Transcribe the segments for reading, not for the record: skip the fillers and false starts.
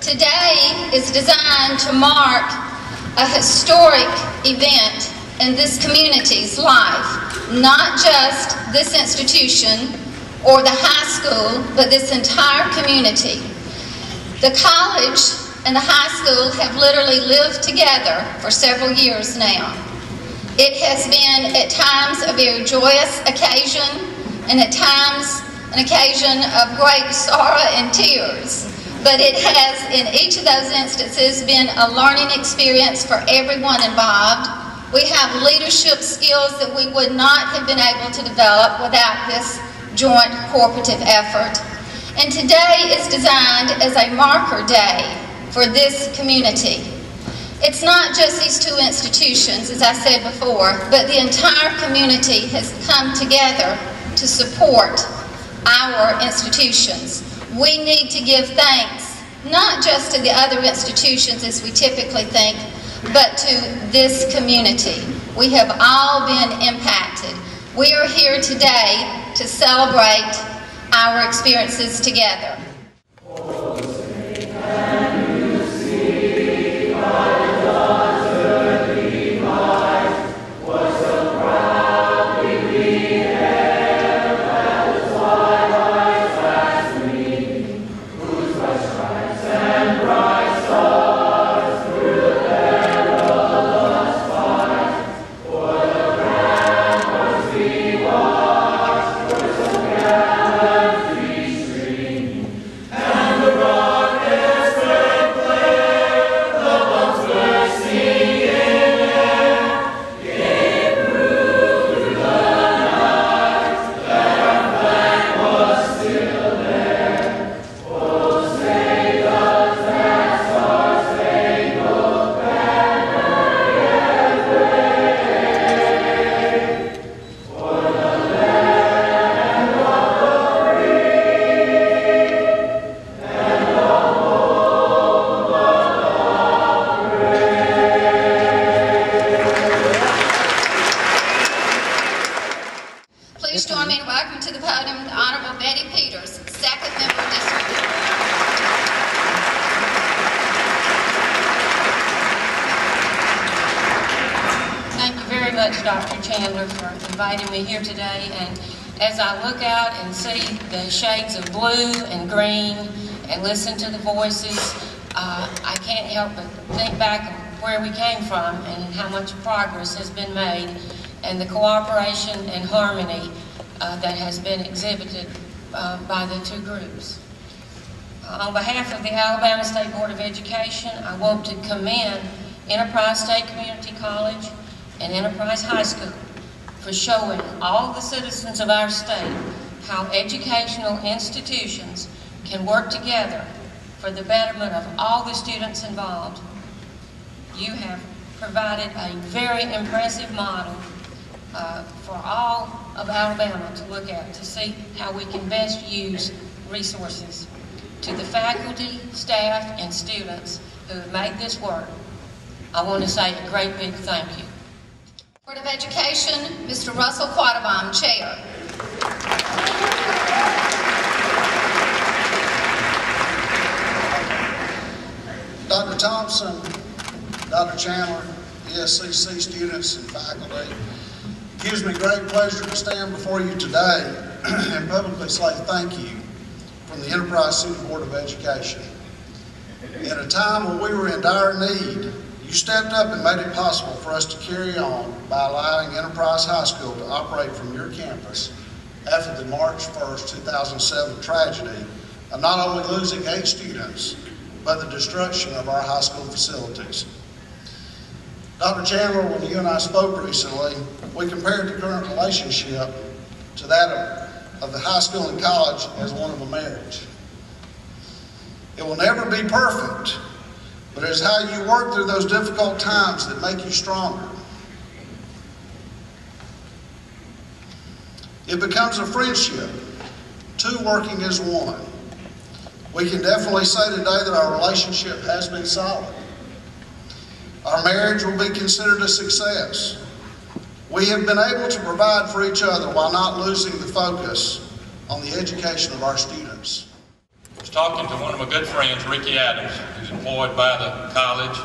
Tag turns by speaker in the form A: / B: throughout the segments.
A: Today is designed to mark a historic event in this community's life, not just this institution or the high school, but this entire community. The college and the high school have literally lived together for several years now. It has been at times a very joyous occasion, and at times an occasion of great sorrow and tears. But it has, in each of those instances, been a learning experience for everyone involved. We have leadership skills that we would not have been able to develop without this joint cooperative effort. And today is designed as a marker day for this community. It's not just these two institutions, as I said before, but the entire community has come together to support our institutions. We need to give thanks, not just to the other institutions as we typically think, but to this community. We have all been impacted. We are here today to celebrate our experiences together. Please join me in welcoming to the podium the Honorable Betty Peters, second member of district.
B: Thank you very much, Dr. Chandler, for inviting me here today. And as I look out and see the shades of blue and green and listen to the voices, I can't help but think back of where we came from and how much progress has been made, and the cooperation and harmony that has been exhibited by the two groups. On behalf of the Alabama State Board of Education, I want to commend Enterprise State Community College and Enterprise High School for showing all the citizens of our state how educational institutions can work together for the betterment of all the students involved. You have provided a very impressive model for all of Alabama to look at, to see how we can best use resources. To the faculty, staff, and students who have made this work, I want to say a great big thank you.
A: Board of Education, Mr. Russell Quattlebaum, Chair.
C: Dr. Thompson, Dr. Chandler, ESCC students and faculty, it gives me great pleasure to stand before you today and publicly say thank you from the Enterprise City Board of Education. In a time when we were in dire need, you stepped up and made it possible for us to carry on by allowing Enterprise High School to operate from your campus after the March 1st, 2007 tragedy of not only losing 8 students, but the destruction of our high school facilities. Dr. Chandler, when you and I spoke recently, we compared the current relationship to that of the high school and college as one of a marriage. It will never be perfect, but it's how you work through those difficult times that make you stronger. It becomes a friendship, two working as one. We can definitely say today that our relationship has been solid. Our marriage will be considered a success. We have been able to provide for each other while not losing the focus on the education of our students.
D: was talking to one of my good friends, Ricky Adams, who's employed by the college,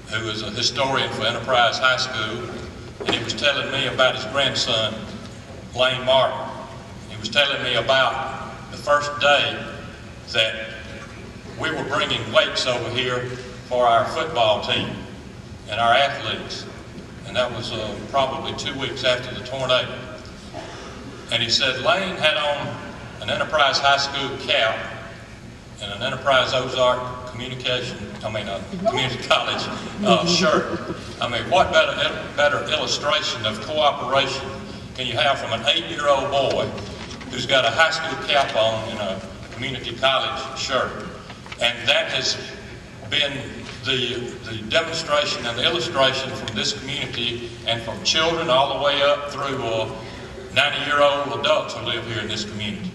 D: who is a historian for Enterprise High School, and he was telling me about his grandson, Lane Martin. He was telling me about the first day that we were bringing weights over here for our football team and our athletes, and that was probably 2 weeks after the tornado. And he said Lane had on an Enterprise High School cap and an Enterprise Ozark Community College shirt. I mean, what better illustration of cooperation can you have from an 8-year-old boy who's got a high school cap on and a community college shirt? And that has been the demonstration and the illustration from this community and from children all the way up through 90-year-old adults who live here in this community.